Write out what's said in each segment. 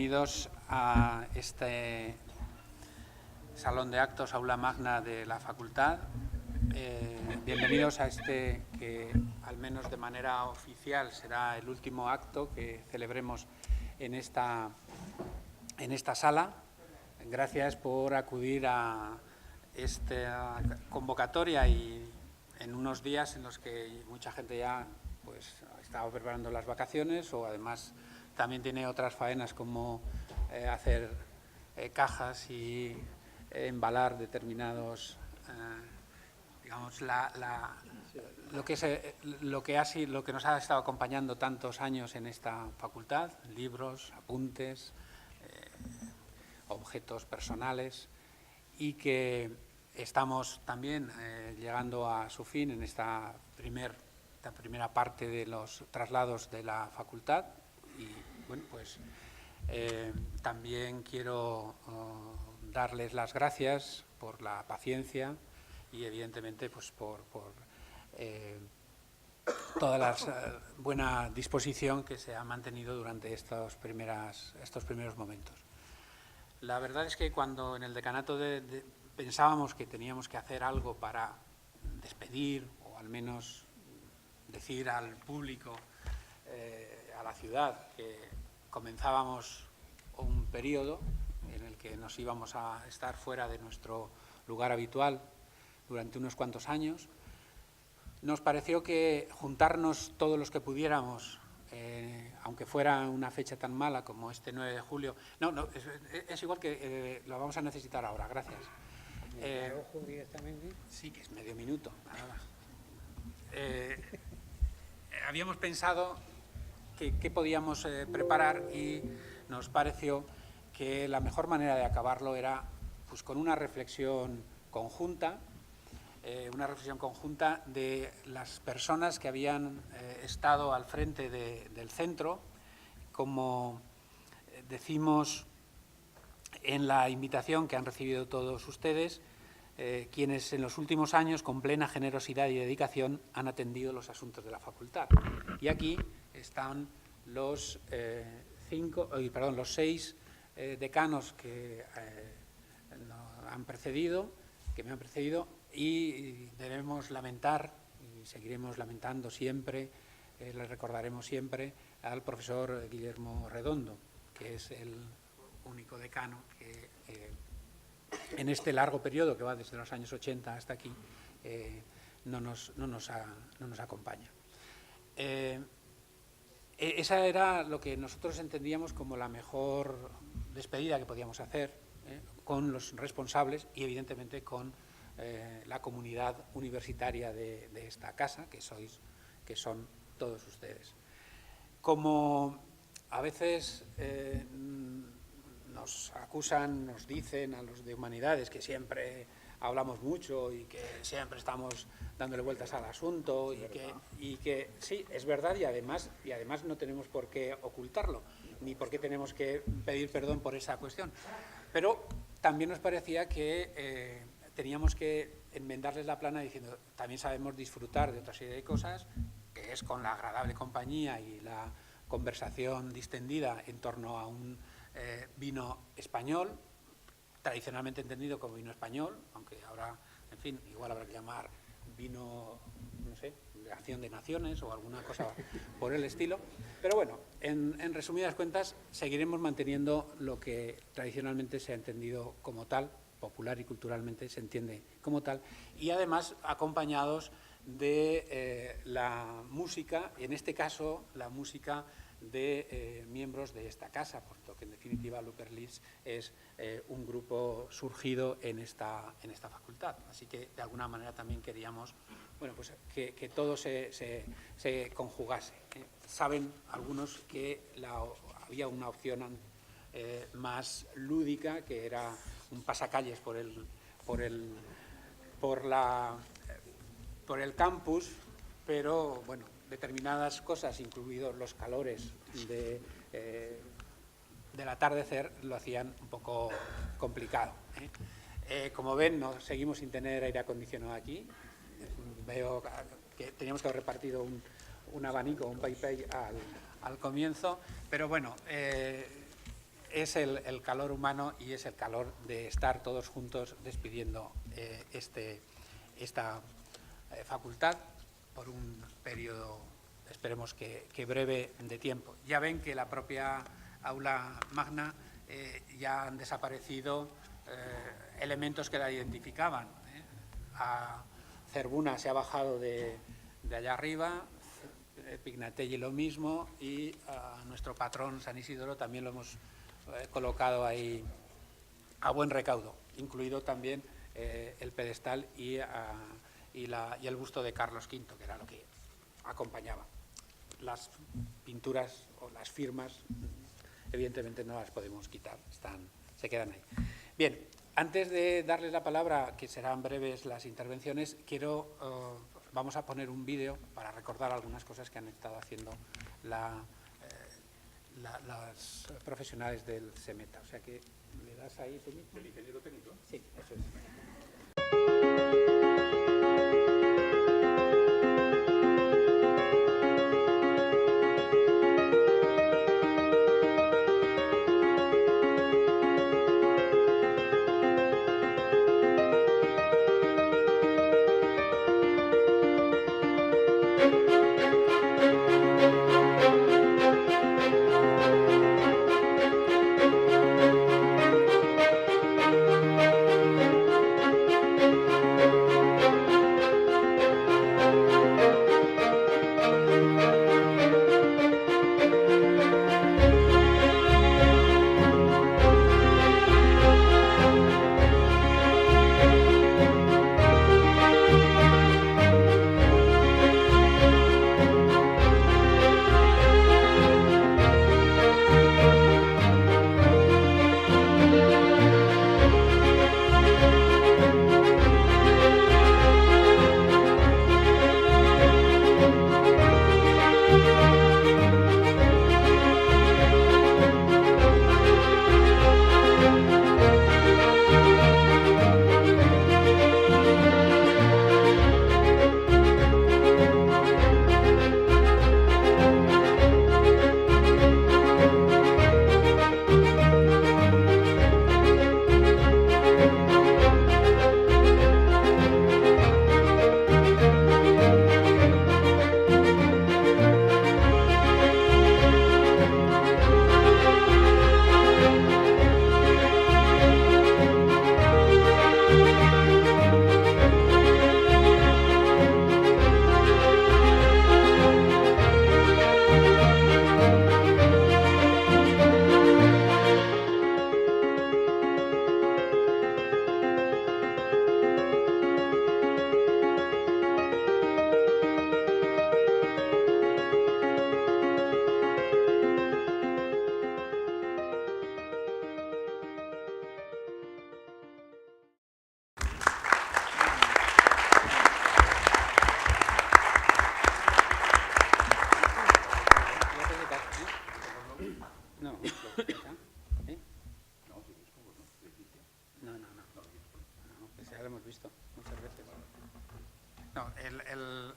bienvenidos a este salón de actos, aula magna de la facultad. Bienvenidos a este que, al menos de manera oficial, será el último acto que celebremos en esta sala. Gracias por acudir a esta convocatoria y en unos días en los que mucha gente ya pues estaba preparando las vacaciones o además también tiene otras faenas como hacer cajas y embalar determinados, digamos, lo que nos ha estado acompañando tantos años en esta facultad: libros, apuntes, objetos personales, y que estamos también llegando a su fin en esta primera parte de los traslados de la facultad. Y bueno, pues también quiero darles las gracias por la paciencia y evidentemente pues por toda la buena disposición que se ha mantenido durante estos primeros momentos. La verdad es que cuando en el decanato pensábamos que teníamos que hacer algo para despedir o al menos decir al público, a la ciudad, que comenzábamos un periodo en el que nos íbamos a estar fuera de nuestro lugar habitual durante unos cuantos años, nos pareció que juntarnos todos los que pudiéramos, aunque fuera una fecha tan mala como este 9 de julio... No, es igual que lo vamos a necesitar ahora, gracias. Ojo directamente. Sí, que es medio minuto, nada más. Habíamos pensado qué podíamos preparar y nos pareció que la mejor manera de acabarlo era pues con una reflexión conjunta, de las personas que habían estado al frente del centro, como decimos en la invitación que han recibido todos ustedes, quienes en los últimos años, con plena generosidad y dedicación, han atendido los asuntos de la facultad. Y aquí están los 6 decanos que me han precedido, y debemos lamentar, y seguiremos lamentando siempre, le recordaremos siempre al profesor Guillermo Redondo, que es el único decano que en este largo periodo que va desde los años 80 hasta aquí no nos acompaña. Esa era lo que nosotros entendíamos como la mejor despedida que podíamos hacer, con los responsables y evidentemente con la comunidad universitaria de esta casa, que son todos ustedes. Como a veces nos acusan, nos dicen a los de humanidades que siempre hablamos mucho y que siempre estamos dándole vueltas al asunto, y que sí, es verdad, y además no tenemos por qué ocultarlo, ni por qué tenemos que pedir perdón por esa cuestión. Pero también nos parecía que teníamos que enmendarles la plana diciendo: también sabemos disfrutar de otra serie de cosas, que es con la agradable compañía y la conversación distendida en torno a un vino español, tradicionalmente entendido como vino español, aunque ahora, en fin, igual habrá que llamar vino, no sé, de acción de naciones o alguna cosa por el estilo. Pero bueno, en resumidas cuentas, seguiremos manteniendo lo que tradicionalmente se ha entendido como tal, popular y culturalmente se entiende como tal, y además acompañados de la música, en este caso la música de miembros de esta casa, puesto que en definitiva Looperlis es un grupo surgido en esta facultad. Así que de alguna manera también queríamos, bueno, pues que todo se conjugase. Saben algunos que había una opción más lúdica, que era un pasacalles por el campus, pero bueno, determinadas cosas, incluidos los calores del atardecer, lo hacían un poco complicado. Como ven, seguimos sin tener aire acondicionado aquí. Veo que teníamos que haber repartido un abanico, un pay al comienzo, pero bueno, es el calor humano y es el calor de estar todos juntos despidiendo esta facultad por un periodo, esperemos que breve, de tiempo. Ya ven que la propia aula magna ya han desaparecido elementos que la identificaban. A Cervuna se ha bajado de allá arriba, Pignatelli lo mismo, y a nuestro patrón San Isidoro también lo hemos colocado ahí a buen recaudo, incluido también el pedestal y el busto de Carlos V, que era lo que acompañaba. Las pinturas o las firmas, evidentemente no las podemos quitar, se quedan ahí. Bien, antes de darles la palabra, que serán breves las intervenciones, vamos a poner un vídeo para recordar algunas cosas que han estado haciendo las profesionales del SEMETA. O sea que le das ahí, tú mismo. ¿El ingeniero técnico? Sí, eso es.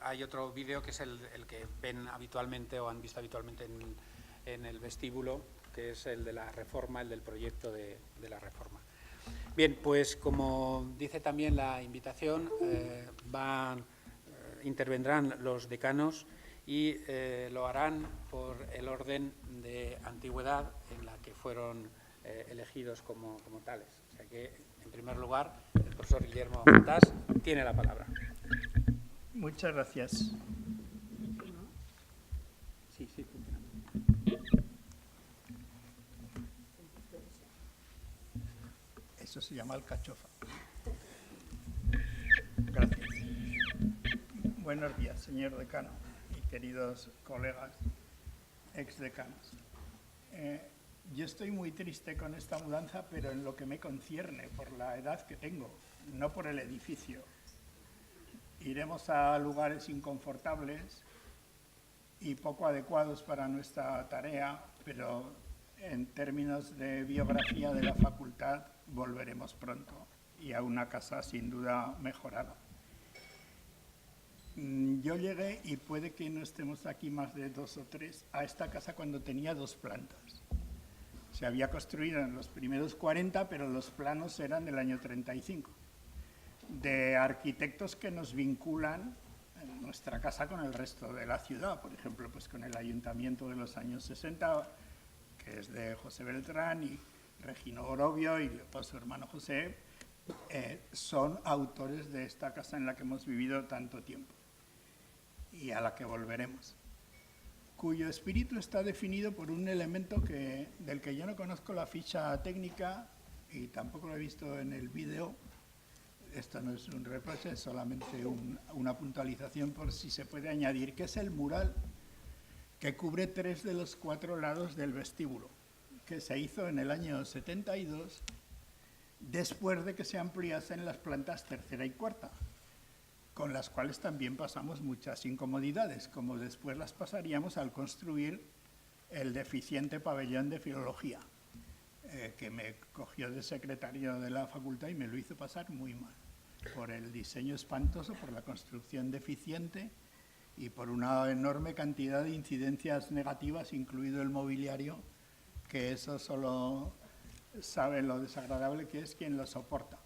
Hay otro vídeo que es el que ven habitualmente o han visto habitualmente en el vestíbulo, que es el de la reforma, el del proyecto de la reforma. Bien, pues como dice también la invitación, intervendrán los decanos y lo harán por el orden de antigüedad en la que fueron elegidos como tales. O sea que, en primer lugar, el profesor Guillermo Montás tiene la palabra. Muchas gracias. Sí, funciona. Eso se llama alcachofa. Gracias. Buenos días, señor decano y queridos colegas exdecanos. Yo estoy muy triste con esta mudanza, pero en lo que me concierne, por la edad que tengo, no por el edificio. Iremos a lugares inconfortables y poco adecuados para nuestra tarea, pero en términos de biografía de la facultad volveremos pronto y a una casa sin duda mejorada. Yo llegué, y puede que no estemos aquí más de 2 o 3, a esta casa cuando tenía 2 plantas. O Se había construido en los primeros 40, pero los planos eran del año 35, de arquitectos que nos vinculan en nuestra casa con el resto de la ciudad. Por ejemplo, pues con el ayuntamiento de los años 60, que es de José Beltrán, y Regino Orobio y pues, su hermano José, son autores de esta casa en la que hemos vivido tanto tiempo y a la que volveremos, cuyo espíritu está definido por un elemento del que yo no conozco la ficha técnica y tampoco lo he visto en el vídeo. Esto no es un reproche, es solamente una puntualización por si se puede añadir, que es el mural que cubre 3 de los 4 lados del vestíbulo, que se hizo en el año 72, después de que se ampliasen las plantas tercera y cuarta, con las cuales también pasamos muchas incomodidades, como después las pasaríamos al construir el deficiente pabellón de filología, que me cogió de secretario de la facultad y me lo hizo pasar muy mal, por el diseño espantoso, por la construcción deficiente y por una enorme cantidad de incidencias negativas, incluido el mobiliario, que eso solo sabe lo desagradable que es quien lo soporta.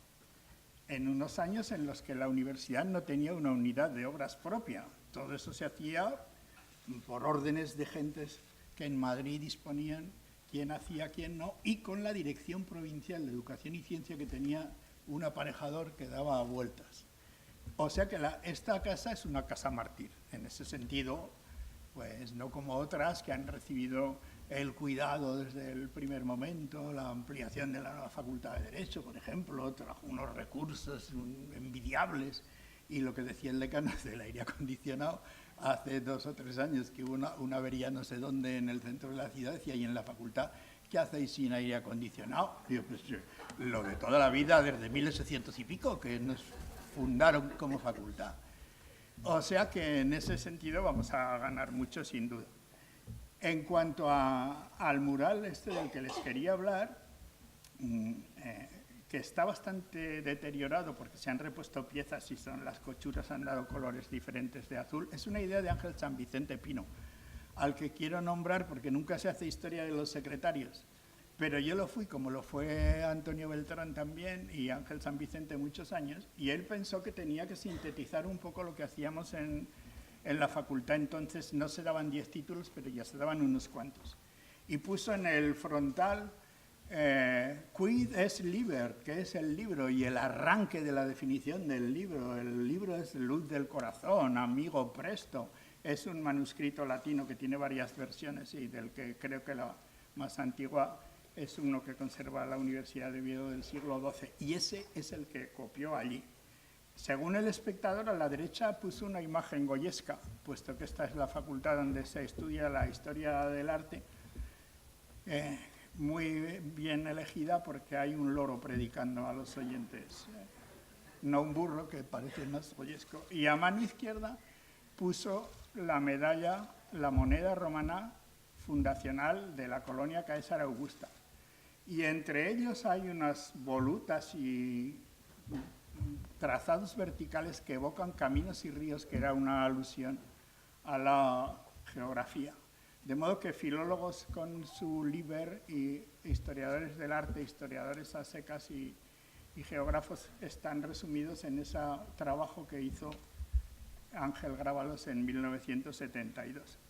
En unos años en los que la universidad no tenía una unidad de obras propia. Todo eso se hacía por órdenes de gentes que en Madrid disponían quién hacía, quién no, y con la Dirección Provincial de Educación y Ciencia, que tenía un aparejador que daba vueltas. O sea que esta casa es una casa mártir. En ese sentido, pues no como otras que han recibido el cuidado desde el primer momento, la ampliación de la nueva Facultad de Derecho, por ejemplo, trajo unos recursos envidiables, y lo que decía el decano del aire acondicionado, hace 2 o 3 años que hubo una avería no sé dónde en el centro de la ciudad, decía, y en la facultad, ¿qué hacéis sin aire acondicionado? Digo, pues lo de toda la vida, desde 1800 y pico, que nos fundaron como facultad. O sea que en ese sentido vamos a ganar mucho, sin duda. En cuanto al mural del que les quería hablar, que está bastante deteriorado porque se han repuesto piezas y las cochuras han dado colores diferentes de azul, es una idea de Ángel San Vicente Pino, al que quiero nombrar porque nunca se hace historia de los secretarios, pero yo lo fui, como lo fue Antonio Beltrán también y Ángel San Vicente muchos años, y él pensó que tenía que sintetizar un poco lo que hacíamos en la facultad. Entonces no se daban 10 títulos, pero ya se daban unos cuantos. Y puso en el frontal quid es liber, que es el libro, y el arranque de la definición del libro. El libro es luz del corazón, amigo presto. Es un manuscrito latino que tiene varias versiones y del que creo que la más antigua es uno que conserva la Universidad de Oviedo del siglo XII. Y ese es el que copió allí. Según El Espectador, a la derecha puso una imagen goyesca, puesto que esta es la facultad donde se estudia la historia del arte, muy bien elegida porque hay un loro predicando a los oyentes, no un burro, que parece más goyesco. Y a mano izquierda puso la medalla, la moneda romana fundacional de la colonia Caesar Augusta. Y entre ellos hay unas volutas y trazados verticales que evocan caminos y ríos, que era una alusión a la geografía. De modo que filólogos con su liber y historiadores del arte, historiadores a secas y geógrafos están resumidos en ese trabajo que hizo Ángel Grábalos en 1972.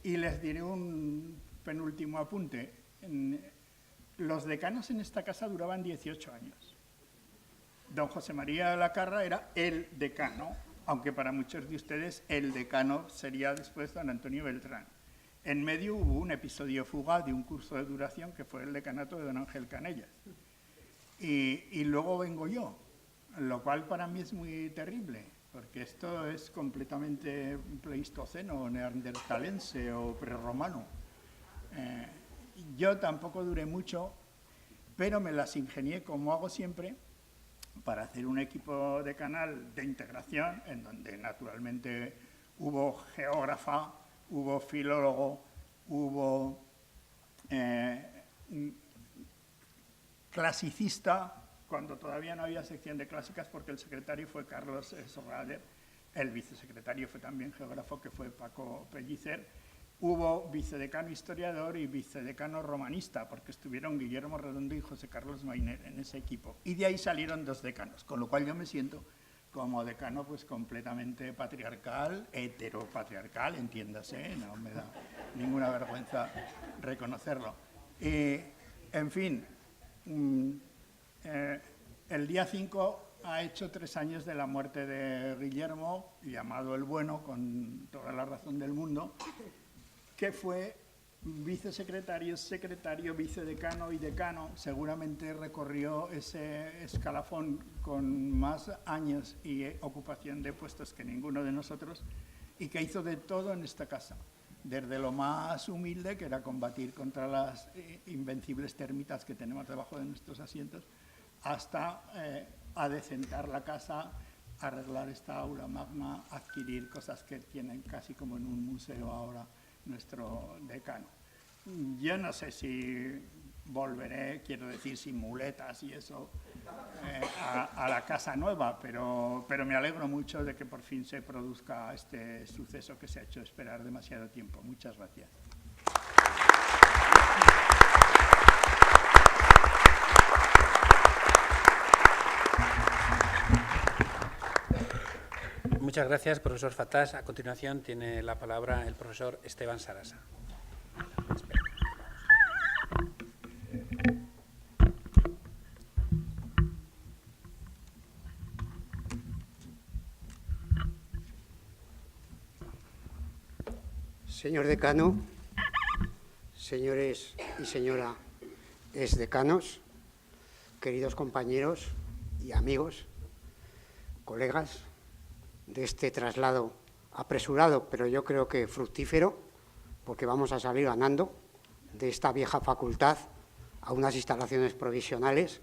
Y les diré un penúltimo apunte. Los decanos en esta casa duraban 18 años. Don José María de la Carra era el decano, aunque para muchos de ustedes el decano sería después don Antonio Beltrán. En medio hubo un episodio fugaz de un curso de duración que fue el decanato de don Ángel Canellas. Y luego vengo yo, lo cual para mí es muy terrible, porque esto es completamente pleistoceno, o neandertalense o prerromano. Yo tampoco duré mucho, pero me las ingenié, como hago siempre, para hacer un equipo de canal de integración, en donde naturalmente hubo geógrafa, hubo filólogo, hubo clasicista, cuando todavía no había sección de clásicas, porque el secretario fue Carlos Sorrader, el vicesecretario fue también geógrafo, que fue Paco Pellicer, hubo vicedecano historiador y vicedecano romanista, porque estuvieron Guillermo Redondo y José Carlos Mainer en ese equipo. Y de ahí salieron 2 decanos, con lo cual yo me siento como decano pues completamente patriarcal, heteropatriarcal, entiéndase, no me da ninguna vergüenza reconocerlo. En fin, el día 5 ha hecho 3 años de la muerte de Guillermo, llamado el Bueno, con toda la razón del mundo, que fue vicesecretario, secretario, vicedecano y decano. Seguramente recorrió ese escalafón con más años y ocupación de puestos que ninguno de nosotros, y que hizo de todo en esta casa, desde lo más humilde, que era combatir contra las invencibles termitas que tenemos debajo de nuestros asientos, hasta adecentar la casa, arreglar esta aula magna, adquirir cosas que tienen casi como en un museo ahora nuestro decano. Yo no sé si volveré, quiero decir, sin muletas y eso, a la casa nueva, pero me alegro mucho de que por fin se produzca este suceso que se ha hecho esperar demasiado tiempo. Muchas gracias. Muchas gracias, profesor Fatás. A continuación tiene la palabra el profesor Esteban Sarasa. Señor decano, señores y señora exdecanos, queridos compañeros y amigos, colegas, de este traslado apresurado, pero yo creo que fructífero, porque vamos a salir ganando de esta vieja facultad a unas instalaciones provisionales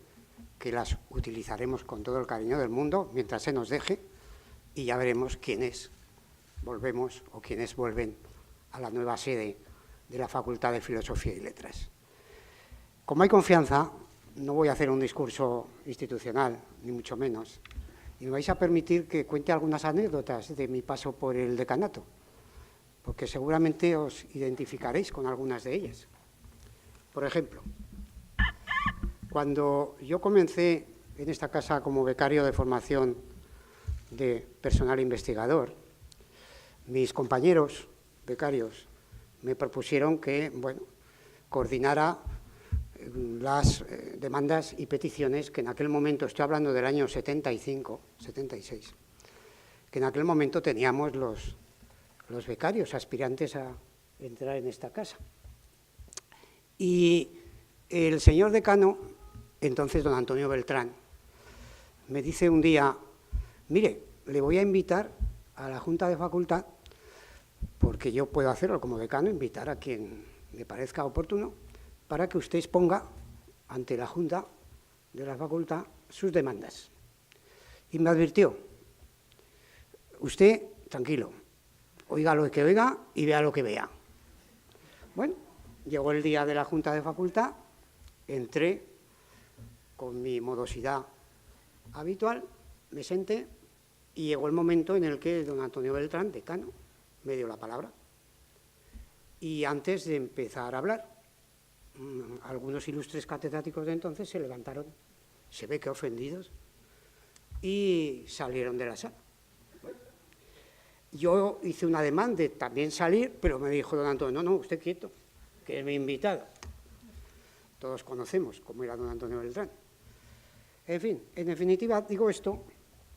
que las utilizaremos con todo el cariño del mundo mientras se nos deje, y ya veremos quiénes volvemos o quiénes vuelven a la nueva sede de la Facultad de Filosofía y Letras. Como hay confianza, no voy a hacer un discurso institucional, ni mucho menos, y me vais a permitir que cuente algunas anécdotas de mi paso por el decanato, porque seguramente os identificaréis con algunas de ellas. Por ejemplo, cuando yo comencé en esta casa como becario de formación de personal investigador, mis compañeros becarios me propusieron que, bueno, coordinara las demandas y peticiones que en aquel momento, estoy hablando del año 75, 76, que en aquel momento teníamos los becarios aspirantes a entrar en esta casa. Y el señor decano, entonces don Antonio Beltrán, me dice un día, mire, le voy a invitar a la Junta de Facultad, porque yo puedo hacerlo como decano, invitar a quien me parezca oportuno, para que usted exponga ante la Junta de la Facultad sus demandas. Y me advirtió, usted, tranquilo, oiga lo que oiga y vea lo que vea. Bueno, llegó el día de la Junta de Facultad, entré con mi morosidad habitual, me senté y llegó el momento en el que don Antonio Beltrán, decano, me dio la palabra. Y antes de empezar a hablar, algunos ilustres catedráticos de entonces se levantaron, se ve que ofendidos, y salieron de la sala. Bueno, yo hice un ademán de también salir, pero me dijo don Antonio, no, usted quieto, que es mi invitado. Todos conocemos cómo era don Antonio Beltrán. En fin, en definitiva, digo esto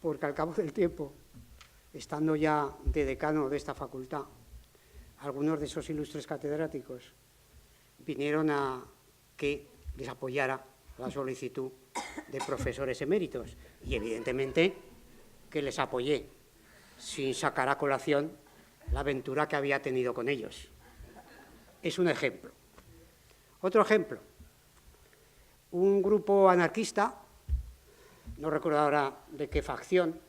porque al cabo del tiempo, estando ya de decano de esta facultad, algunos de esos ilustres catedráticos vinieron a que les apoyara la solicitud de profesores eméritos y evidentemente que les apoyé sin sacar a colación la aventura que había tenido con ellos. Es un ejemplo. Otro ejemplo, un grupo anarquista, no recuerdo ahora de qué facción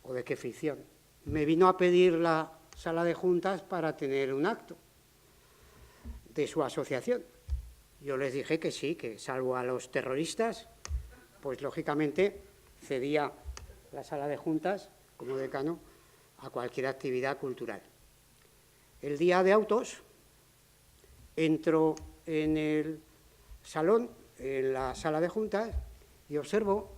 o de qué ficción, me vino a pedir la sala de juntas para tener un acto de su asociación. Yo les dije que sí, que salvo a los terroristas, pues lógicamente cedía la sala de juntas como decano a cualquier actividad cultural. el día de autos, entro en el salón, en la sala de juntas, y observo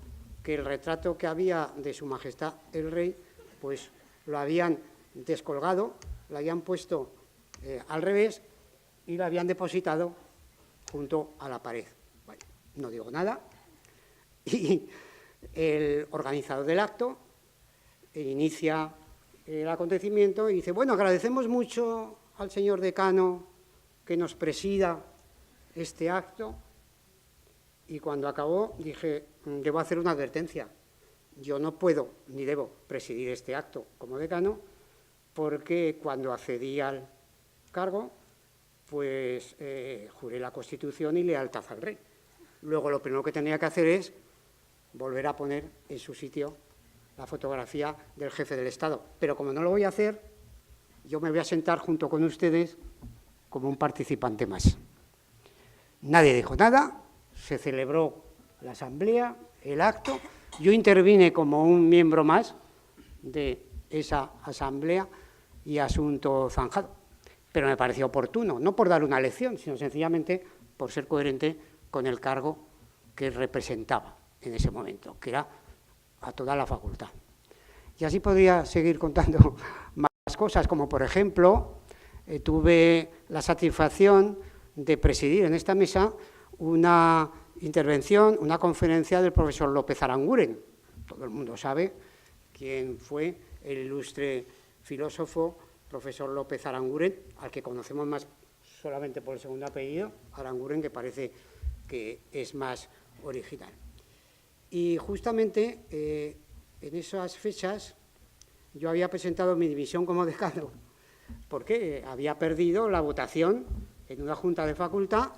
que el retrato que había de Su Majestad el Rey, pues lo habían descolgado, lo habían puesto al revés y lo habían depositado junto a la pared. Bueno, no digo nada. Y el organizador del acto inicia el acontecimiento y dice: bueno, agradecemos mucho al señor decano que nos presida este acto. Y cuando acabó dije: debo hacer una advertencia. Yo no puedo ni debo presidir este acto como decano, porque cuando accedí al cargo, pues juré la Constitución y lealtad al rey. Luego lo primero que tenía que hacer es volver a poner en su sitio la fotografía del jefe del Estado. Pero como no lo voy a hacer, yo me voy a sentar junto con ustedes como un participante más. Nadie dijo nada, se celebró la asamblea, el acto. Yo intervine como un miembro más de esa asamblea y asunto zanjado. Pero me pareció oportuno, no por dar una lección, sino sencillamente por ser coherente con el cargo que representaba en ese momento, que era a toda la facultad. Y así podría seguir contando más cosas, como por ejemplo, tuve la satisfacción de presidir en esta mesa una intervención, una conferencia del profesor López Aranguren. Todo el mundo sabe quién fue el ilustre filósofo profesor López Aranguren, al que conocemos más solamente por el segundo apellido, Aranguren, que parece que es más original. Y justamente en esas fechas yo había presentado mi dimisión como decano, porque había perdido la votación en una junta de facultad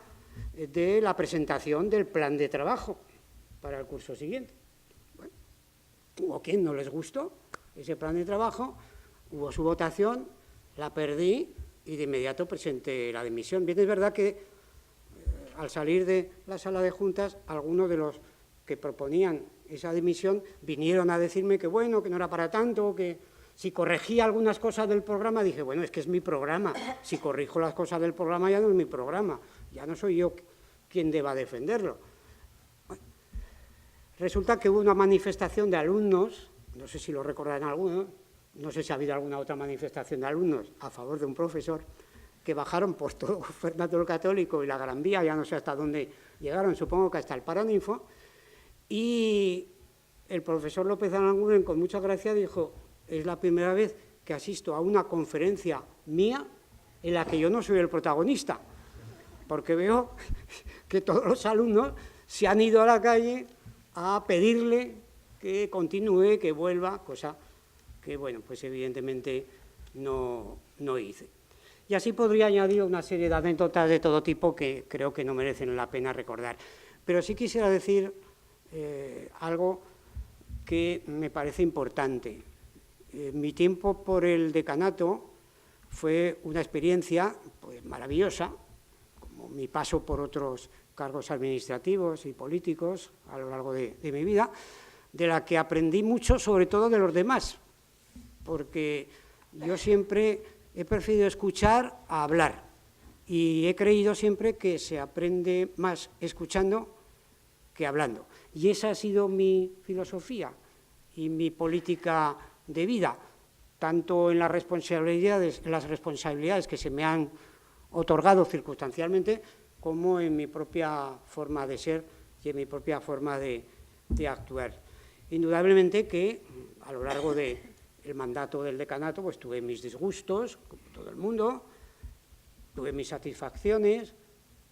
de la presentación del plan de trabajo para el curso siguiente. Bueno, hubo quien no les gustó ese plan de trabajo, hubo su votación, la perdí y de inmediato presenté la dimisión. Bien, es verdad que al salir de la sala de juntas, algunos de los que proponían esa dimisión vinieron a decirme que bueno, que no era para tanto, que si corregía algunas cosas del programa, dije, bueno, es que es mi programa, si corrijo las cosas del programa ya no es mi programa, ya no soy yo quien deba defenderlo. Bueno, resulta que hubo una manifestación de alumnos, no sé si lo recordarán algunos, no sé si ha habido alguna otra manifestación de alumnos a favor de un profesor, que bajaron por todo Fernando el Católico y la Gran Vía, ya no sé hasta dónde llegaron, supongo que hasta el Paraninfo, y el profesor López Aranguren, con mucha gracia, dijo: es la primera vez que asisto a una conferencia mía en la que yo no soy el protagonista, porque veo que todos los alumnos se han ido a la calle a pedirle que continúe, que vuelva, cosa que, bueno, pues evidentemente no hice. Y así podría añadir una serie de anécdotas de todo tipo que creo que no merecen la pena recordar. Pero sí quisiera decir algo que me parece importante. Mi tiempo por el decanato fue una experiencia pues, maravillosa, como mi paso por otros cargos administrativos y políticos a lo largo de mi vida, de la que aprendí mucho, sobre todo de los demás, porque yo siempre he preferido escuchar a hablar y he creído siempre que se aprende más escuchando que hablando. Y esa ha sido mi filosofía y mi política de vida, tanto en las responsabilidades que se me han otorgado circunstancialmente, como en mi propia forma de ser y en mi propia forma de actuar. Indudablemente que a lo largo del mandato del decanato pues tuve mis disgustos, como todo el mundo, tuve mis satisfacciones,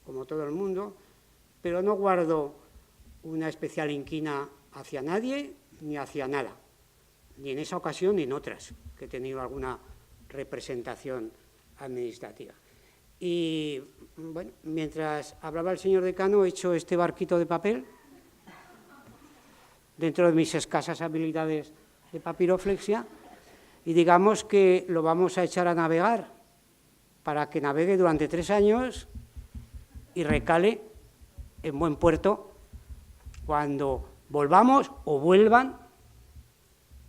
como todo el mundo, pero no guardo una especial inquina hacia nadie ni hacia nada, ni en esa ocasión ni en otras, que he tenido alguna representación administrativa. Y, bueno, mientras hablaba el señor decano, he hecho este barquito de papel, dentro de mis escasas habilidades de papiroflexia, y digamos que lo vamos a echar a navegar para que navegue durante 3 años y recale en buen puerto cuando volvamos o vuelvan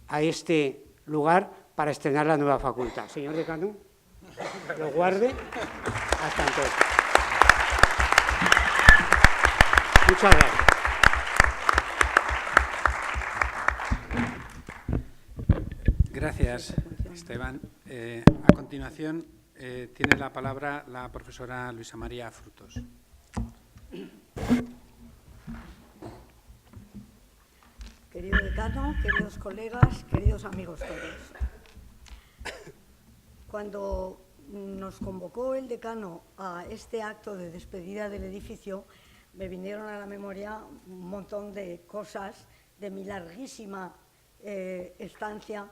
a este lugar para estrenar la nueva facultad. Señor decano. lo guarde hasta entonces. Muchas gracias. Gracias, Esteban. A continuación, tiene la palabra la profesora Luisa María Frutos. Querido decano, queridos colegas, queridos amigos todos. Cuando nos convocó el decano a este acto de despedida del edificio, me vinieron a la memoria un montón de cosas de mi larguísima estancia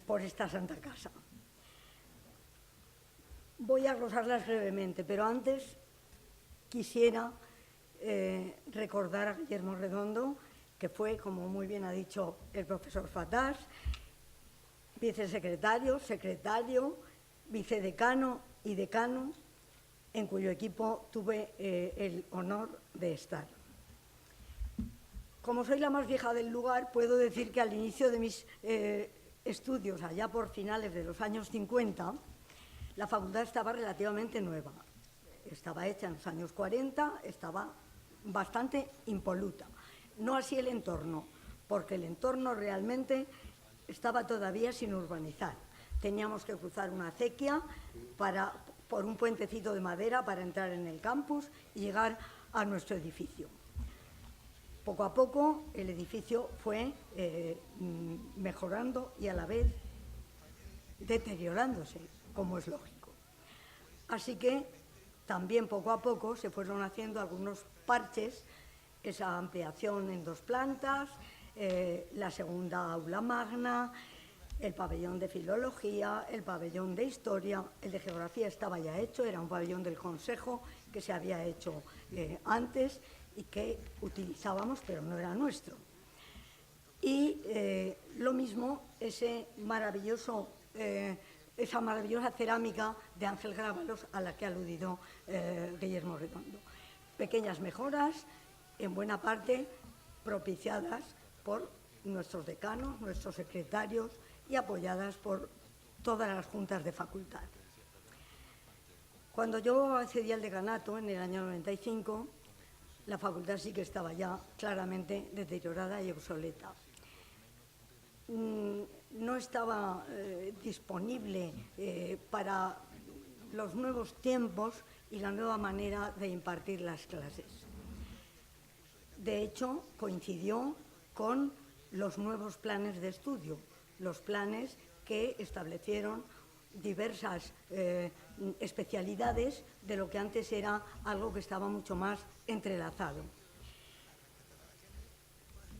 por esta santa casa. Voy a glosarlas brevemente, pero antes quisiera recordar a Guillermo Redondo, que fue, como muy bien ha dicho el profesor Fatás, vicesecretario, secretario, vicedecano y decano, en cuyo equipo tuve el honor de estar. Como soy la más vieja del lugar, puedo decir que al inicio de mis estudios, allá por finales de los años 50, la facultad estaba relativamente nueva. Estaba hecha en los años 40, estaba bastante impoluta. No así el entorno, porque el entorno realmente estaba todavía sin urbanizar. Teníamos que cruzar una acequia por un puentecito de madera para entrar en el campus y llegar a nuestro edificio. Poco a poco el edificio fue mejorando y a la vez deteriorándose, como es lógico. Así que también poco a poco se fueron haciendo algunos parches, esa ampliación en 2 plantas, la segunda aula magna, el pabellón de filología, el pabellón de historia, el de geografía estaba ya hecho, era un pabellón del Consejo que se había hecho antes y que utilizábamos, pero no era nuestro. Y lo mismo, esa maravillosa cerámica de Ángel Grábalos a la que ha aludido Guillermo Redondo. Pequeñas mejoras, en buena parte propiciadas por nuestros decanos, nuestros secretarios y apoyadas por todas las juntas de facultad. Cuando yo accedí al decanato en el año 95, la facultad sí que estaba ya claramente deteriorada y obsoleta. No estaba disponible para los nuevos tiempos y la nueva manera de impartir las clases. De hecho, coincidió con los nuevos planes de estudio, los planes que establecieron diversas especialidades de lo que antes era algo que estaba mucho más entrelazado.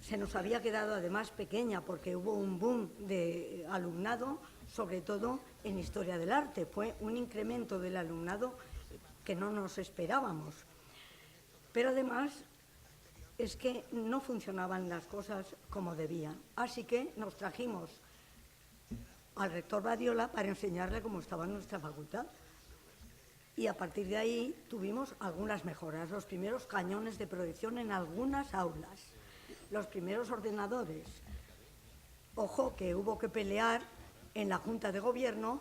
Se nos había quedado además pequeña porque hubo un boom de alumnado, sobre todo en Historia del Arte. Fue un incremento del alumnado que no nos esperábamos. Pero además es que no funcionaban las cosas como debían. Así que nos trajimos al rector Badiola para enseñarle cómo estaba nuestra facultad. Y a partir de ahí tuvimos algunas mejoras. Los primeros cañones de proyección en algunas aulas, los primeros ordenadores. Ojo, que hubo que pelear en la Junta de Gobierno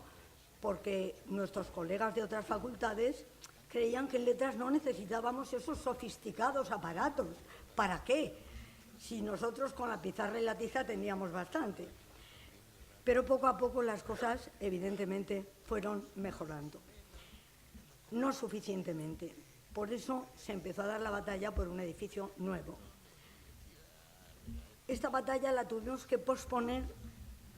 porque nuestros colegas de otras facultades creían que en letras no necesitábamos esos sofisticados aparatos. ¿Para qué? Si nosotros con la pizarra y la tiza teníamos bastante. Pero poco a poco las cosas, evidentemente, fueron mejorando. No suficientemente. Por eso se empezó a dar la batalla por un edificio nuevo. Esta batalla la tuvimos que posponer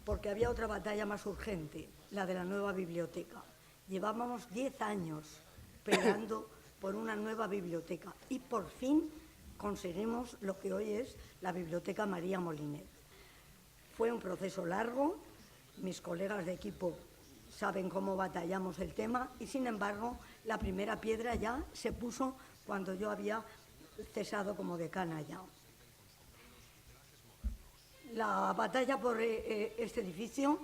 porque había otra batalla más urgente, la de la nueva biblioteca. Llevábamos 10 años peleando por una nueva biblioteca y por fin conseguimos lo que hoy es la Biblioteca María Moliner. Fue un proceso largo, mis colegas de equipo saben cómo batallamos el tema y, sin embargo, la primera piedra ya se puso cuando yo había cesado como decana ya. La batalla por este edificio,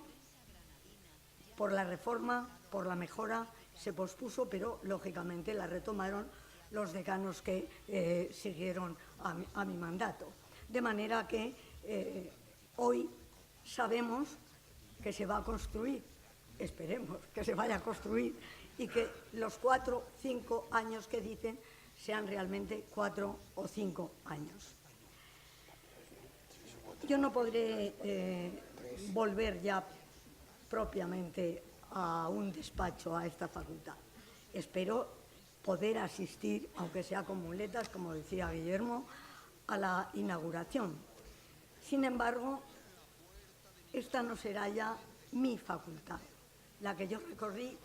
por la reforma, por la mejora, se pospuso, pero lógicamente la retomaron los decanos que siguieron a mi mandato. De manera que hoy sabemos que se va a construir esperemos que se vaya a construir y que los 4 o 5 años que dicen sean realmente 4 o 5 años. Yo no podré volver ya propiamente a un despacho, a esta facultad. Espero poder asistir, aunque sea con muletas, como decía Guillermo, a la inauguración. Sin embargo, esta no será ya mi facultad, la que yo recorrí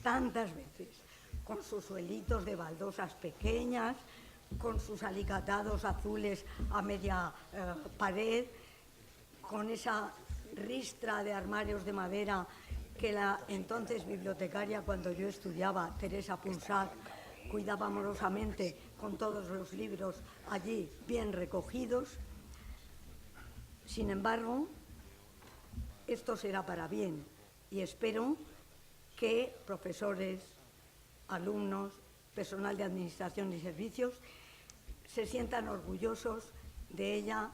tantas veces, con sus suelitos de baldosas pequeñas, con sus alicatados azules a media pared, con esa ristra de armarios de madera que la entonces bibliotecaria, cuando yo estudiaba, Teresa Punsac, cuidaba amorosamente, con todos los libros allí bien recogidos. Sin embargo, esto será para bien y espero que profesores, alumnos, personal de administración y servicios se sientan orgullosos de ella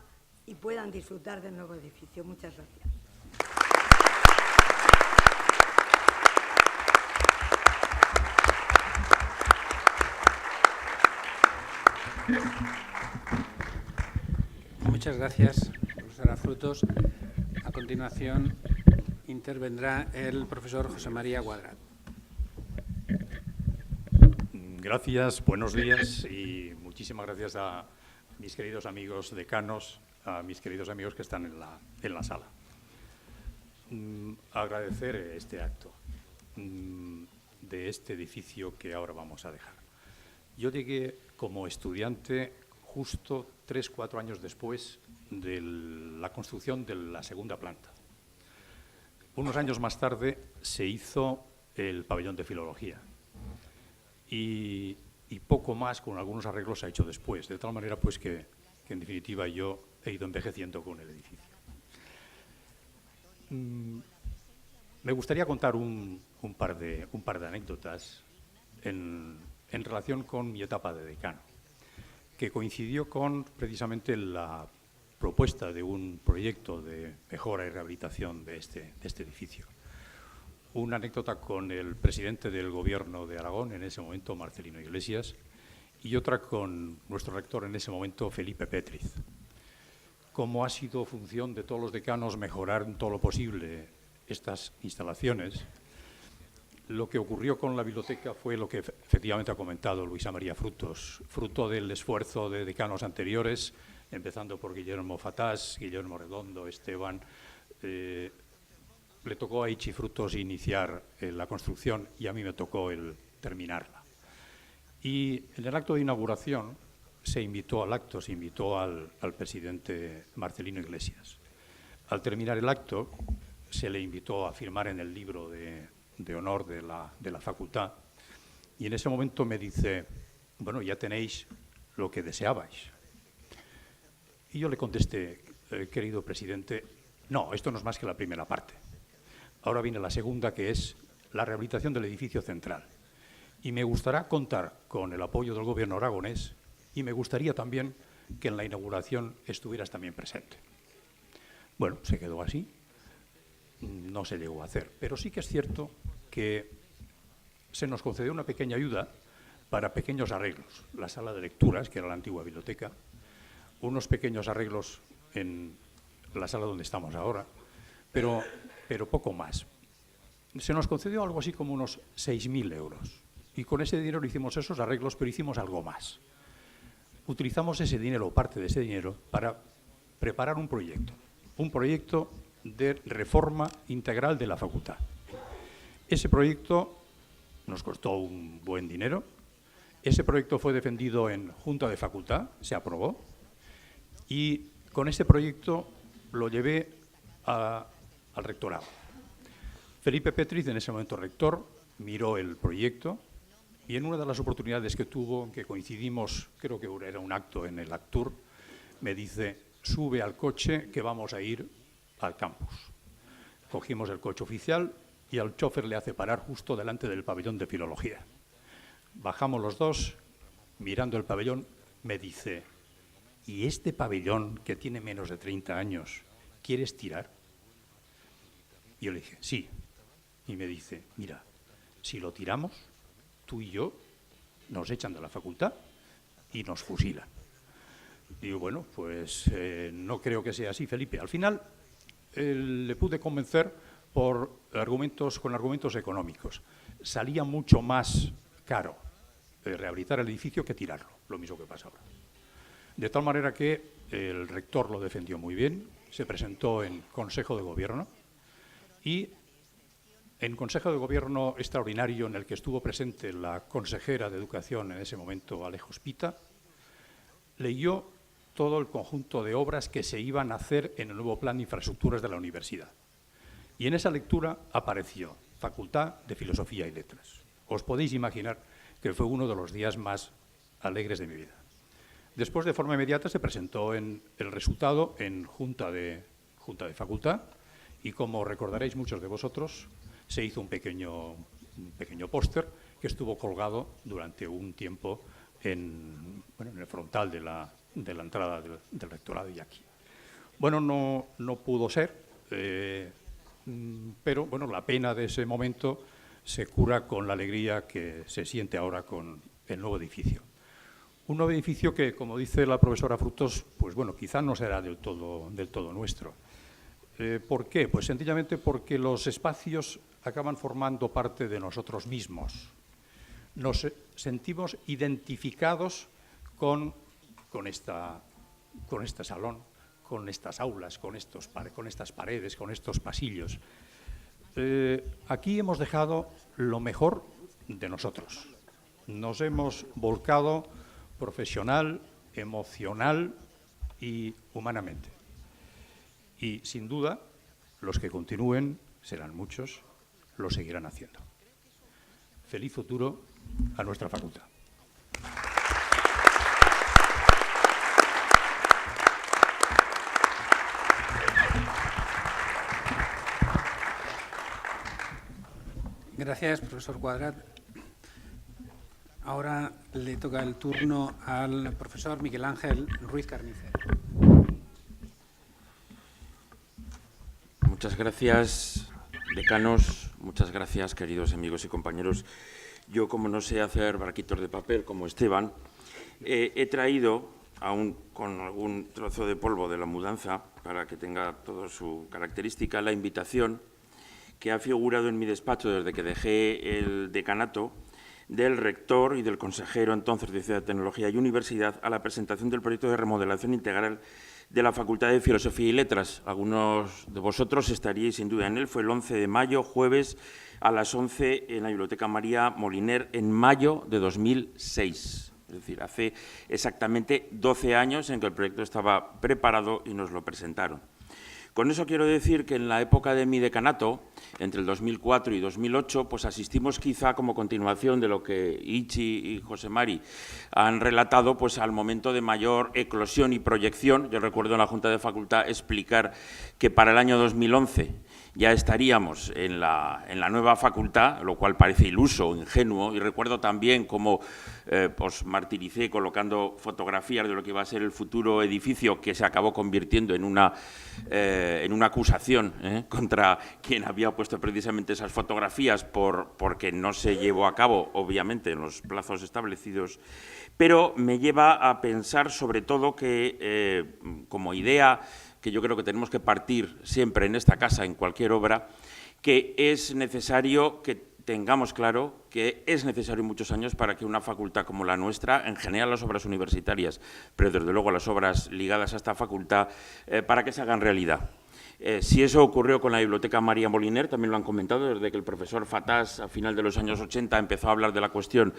y puedan disfrutar del nuevo edificio. Muchas gracias. Muchas gracias, profesora Frutos. A continuación intervendrá el profesor José María Cuadrat. Gracias, buenos días y muchísimas gracias a mis queridos amigos decanos, a mis queridos amigos que están en la sala. Agradecer este acto de este edificio que ahora vamos a dejar. Yo llegué como estudiante justo 3 o 4 años después de la construcción de la segunda planta. Unos años más tarde se hizo el pabellón de filología y poco más, con algunos arreglos, se ha hecho después, de tal manera pues que en definitiva yo he ido envejeciendo con el edificio. Me gustaría contar un par de anécdotas en relación con mi etapa de decano, que coincidió con precisamente la propuesta de un proyecto de mejora y rehabilitación de este edificio. Una anécdota con el presidente del Gobierno de Aragón, en ese momento Marcelino Iglesias, y otra con nuestro rector en ese momento, Felipe Pétriz. Como ha sido función de todos los decanos mejorar en todo lo posible estas instalaciones, lo que ocurrió con la biblioteca fue lo que efectivamente ha comentado Luisa María Frutos, fruto del esfuerzo de decanos anteriores, empezando por Guillermo Fatás, Guillermo Redondo, Esteban. Le tocó a Ichi Frutos iniciar la construcción y a mí me tocó el terminarla. Y en el acto de inauguración se invitó al presidente Marcelino Iglesias. Al terminar el acto se le invitó a firmar en el libro de honor de la facultad y en ese momento me dice, bueno, ya tenéis lo que deseabais. Y yo le contesté, querido presidente, no, esto no es más que la primera parte. Ahora viene la segunda, que es la rehabilitación del edificio central. Y me gustaría contar con el apoyo del Gobierno aragonés y me gustaría también que en la inauguración estuvieras también presente. Bueno, se quedó así, no se llegó a hacer. Pero sí que es cierto que se nos concedió una pequeña ayuda para pequeños arreglos. La sala de lecturas, que era la antigua biblioteca, unos pequeños arreglos en la sala donde estamos ahora, pero poco más. Se nos concedió algo así como unos 6.000 euros. Y con ese dinero hicimos esos arreglos, pero hicimos algo más. Utilizamos ese dinero, parte de ese dinero, para preparar un proyecto de reforma integral de la facultad. Ese proyecto nos costó un buen dinero. Ese proyecto fue defendido en Junta de Facultad, se aprobó, y con ese proyecto lo llevé al rectorado. Felipe Pétriz, en ese momento rector, miró el proyecto y en una de las oportunidades que tuvo, que coincidimos, creo que era un acto en el Actur, me dice, sube al coche que vamos a ir al campus. Cogimos el coche oficial y al chofer le hace parar justo delante del pabellón de filología. Bajamos los dos, mirando el pabellón, me dice, ¿y este pabellón que tiene menos de 30 años, quieres tirar? Y yo le dije, sí, y me dice, mira, si lo tiramos, tú y yo nos echan de la facultad y nos fusilan. Digo, bueno, pues no creo que sea así, Felipe. Al final le pude convencer con argumentos económicos. Salía mucho más caro rehabilitar el edificio que tirarlo, lo mismo que pasa ahora. De tal manera que el rector lo defendió muy bien, se presentó en Consejo de Gobierno y en Consejo de Gobierno extraordinario en el que estuvo presente la consejera de Educación en ese momento, Alejo Spita, leyó todo el conjunto de obras que se iban a hacer en el nuevo plan de infraestructuras de la universidad. Y en esa lectura apareció Facultad de Filosofía y Letras. Os podéis imaginar que fue uno de los días más alegres de mi vida. Después, de forma inmediata, se presentó el resultado en Junta de Facultad y, como recordaréis muchos de vosotros, se hizo un pequeño póster que estuvo colgado durante un tiempo en el frontal de la entrada del rectorado y aquí. Bueno, no pudo ser, pero bueno, la pena de ese momento se cura con la alegría que se siente ahora con el nuevo edificio. Un nuevo edificio que, como dice la profesora Frutos, pues bueno, quizá no será del todo nuestro. ¿Por qué? Pues sencillamente porque los espacios acaban formando parte de nosotros mismos. Nos sentimos identificados con este salón, con estas aulas, con estas paredes, con estos pasillos. Aquí hemos dejado lo mejor de nosotros. Nos hemos volcado profesional, emocional y humanamente. Y, sin duda, los que continúen, serán muchos, lo seguirán haciendo. Feliz futuro a nuestra facultad. Gracias, profesor Cuadrat. Ahora le toca el turno al profesor Miguel Ángel Ruiz Carnicer. Muchas gracias, decanos. Muchas gracias, queridos amigos y compañeros. Yo, como no sé hacer barquitos de papel como Esteban, he traído, aún con algún trozo de polvo de la mudanza, para que tenga toda su característica, la invitación que ha figurado en mi despacho desde que dejé el decanato, del rector y del consejero entonces de Ciencia, Tecnología y Universidad a la presentación del proyecto de remodelación integral de la Facultad de Filosofía y Letras. Algunos de vosotros estaríais sin duda en él. Fue el 11 de mayo, jueves, a las 11 en la Biblioteca María Moliner, en mayo de 2006. Es decir, hace exactamente 12 años en que el proyecto estaba preparado y nos lo presentaron. Con eso quiero decir que en la época de mi decanato, entre el 2004 y 2008, pues asistimos quizá como continuación de lo que Ichi y José Mari han relatado, pues al momento de mayor eclosión y proyección. Yo recuerdo en la Junta de Facultad explicar que para el año 2011 ya estaríamos en la nueva facultad, lo cual parece iluso, ingenuo, y recuerdo también cómo pues martiricé colocando fotografías de lo que iba a ser el futuro edificio, que se acabó convirtiendo en una acusación contra quien había puesto precisamente esas fotografías porque no se llevó a cabo, obviamente, en los plazos establecidos, pero me lleva a pensar sobre todo que como idea que yo creo que tenemos que partir siempre en esta casa, en cualquier obra, que es necesario que tengamos claro que es necesario muchos años para que una facultad como la nuestra, en general las obras universitarias, pero desde luego las obras ligadas a esta facultad, para que se hagan realidad. Si eso ocurrió con la Biblioteca María Moliner, también lo han comentado, desde que el profesor Fatás, a final de los años 80, empezó a hablar de la cuestión,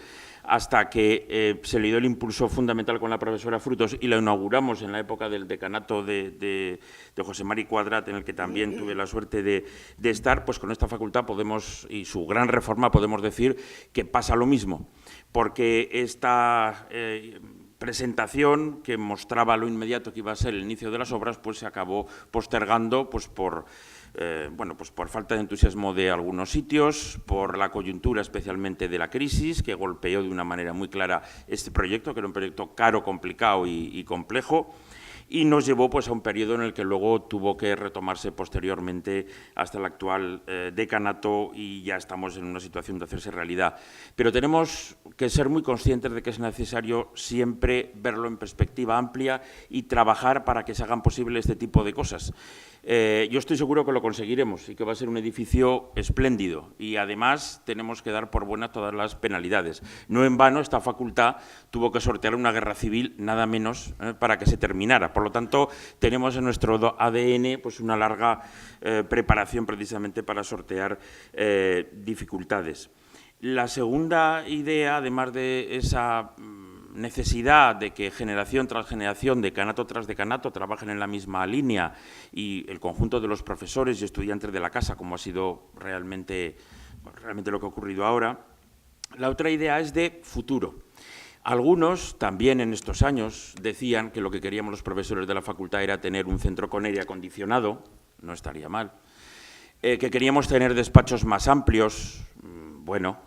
hasta que se le dio el impulso fundamental con la profesora Frutos y la inauguramos en la época del decanato de José Mari Cuadrat, en el que también tuve la suerte de estar, pues con esta facultad podemos, y su gran reforma, podemos decir que pasa lo mismo, porque esta presentación que mostraba lo inmediato que iba a ser el inicio de las obras, pues se acabó postergando pues por falta de entusiasmo de algunos sitios, por la coyuntura especialmente de la crisis, que golpeó de una manera muy clara este proyecto, que era un proyecto caro, complicado y complejo, y nos llevó pues, a un periodo en el que luego tuvo que retomarse posteriormente hasta el actual decanato y ya estamos en una situación de hacerse realidad. Pero tenemos que ser muy conscientes de que es necesario siempre verlo en perspectiva amplia y trabajar para que se hagan posibles este tipo de cosas. Yo estoy seguro que lo conseguiremos y que va a ser un edificio espléndido y además tenemos que dar por buenas todas las penalidades. No en vano esta facultad tuvo que sortear una guerra civil, nada menos, para que se terminara. Por lo tanto, tenemos en nuestro ADN pues, una larga preparación precisamente para sortear dificultades. La segunda idea, además de esa necesidad de que generación tras generación, decanato tras decanato, trabajen en la misma línea y el conjunto de los profesores y estudiantes de la casa, como ha sido realmente lo que ha ocurrido ahora. La otra idea es de futuro. Algunos, también en estos años, decían que lo que queríamos los profesores de la facultad era tener un centro con aire acondicionado, no estaría mal, que queríamos tener despachos más amplios, bueno,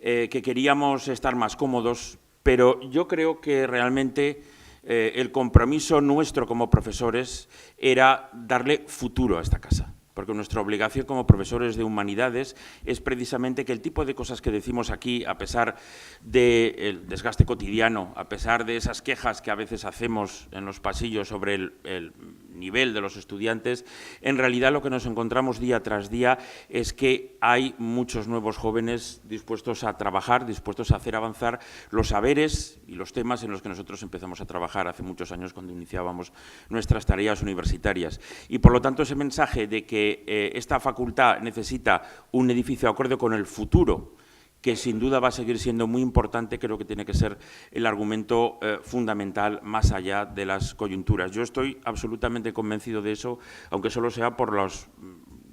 que queríamos estar más cómodos, pero yo creo que realmente el compromiso nuestro como profesores era darle futuro a esta casa, porque nuestra obligación como profesores de humanidades es precisamente que el tipo de cosas que decimos aquí, a pesar del desgaste cotidiano, a pesar de esas quejas que a veces hacemos en los pasillos sobre el nivel de los estudiantes, en realidad lo que nos encontramos día tras día es que hay muchos nuevos jóvenes dispuestos a trabajar, dispuestos a hacer avanzar los saberes y los temas en los que nosotros empezamos a trabajar hace muchos años cuando iniciábamos nuestras tareas universitarias. Y por lo tanto ese mensaje de que esta facultad necesita un edificio acorde con el futuro, que sin duda va a seguir siendo muy importante, creo que tiene que ser el argumento fundamental más allá de las coyunturas. Yo estoy absolutamente convencido de eso, aunque solo sea por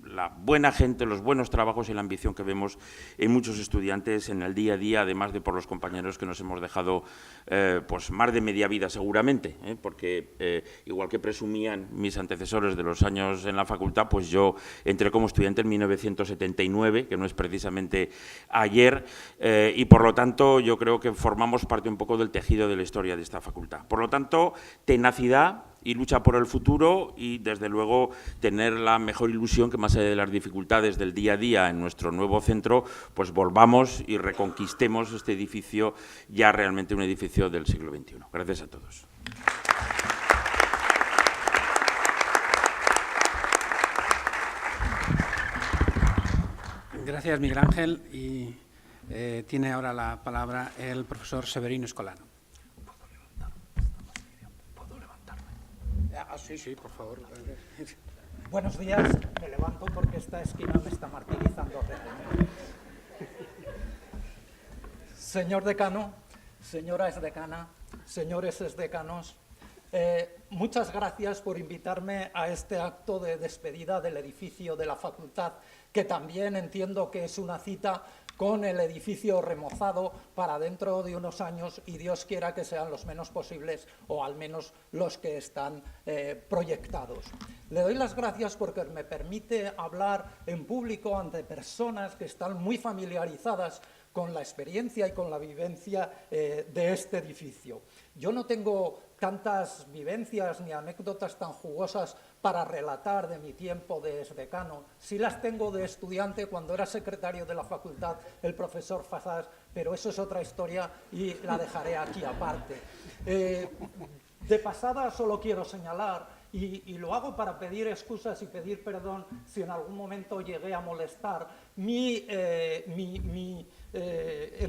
la buena gente, los buenos trabajos y la ambición que vemos en muchos estudiantes en el día a día, además de por los compañeros que nos hemos dejado pues más de media vida seguramente, porque igual que presumían mis antecesores de los años en la facultad, pues yo entré como estudiante en 1979, que no es precisamente ayer, y por lo tanto yo creo que formamos parte un poco del tejido de la historia de esta facultad. Por lo tanto, tenacidad y lucha por el futuro y, desde luego, tener la mejor ilusión que más allá de las dificultades del día a día en nuestro nuevo centro, pues volvamos y reconquistemos este edificio, ya realmente un edificio del siglo XXI. Gracias a todos. Gracias, Miguel Ángel. Y tiene ahora la palabra el profesor Severino Escolano. Sí, por favor. Buenos días, me levanto porque esta esquina me está martirizando. Señor decano, señora exdecana, señores exdecanos, muchas gracias por invitarme a este acto de despedida del edificio de la facultad, que también entiendo que es una cita con el edificio remozado para dentro de unos años, y Dios quiera que sean los menos posibles, o al menos los que están proyectados. Le doy las gracias porque me permite hablar en público ante personas que están muy familiarizadas con la experiencia y con la vivencia de este edificio. Yo no tengo tantas vivencias ni anécdotas tan jugosas para relatar de mi tiempo de exdecano. Sí las tengo de estudiante cuando era secretario de la facultad, el profesor Fazás, pero eso es otra historia y la dejaré aquí aparte. De pasada solo quiero señalar, y lo hago para pedir excusas y pedir perdón si en algún momento llegué a molestar, en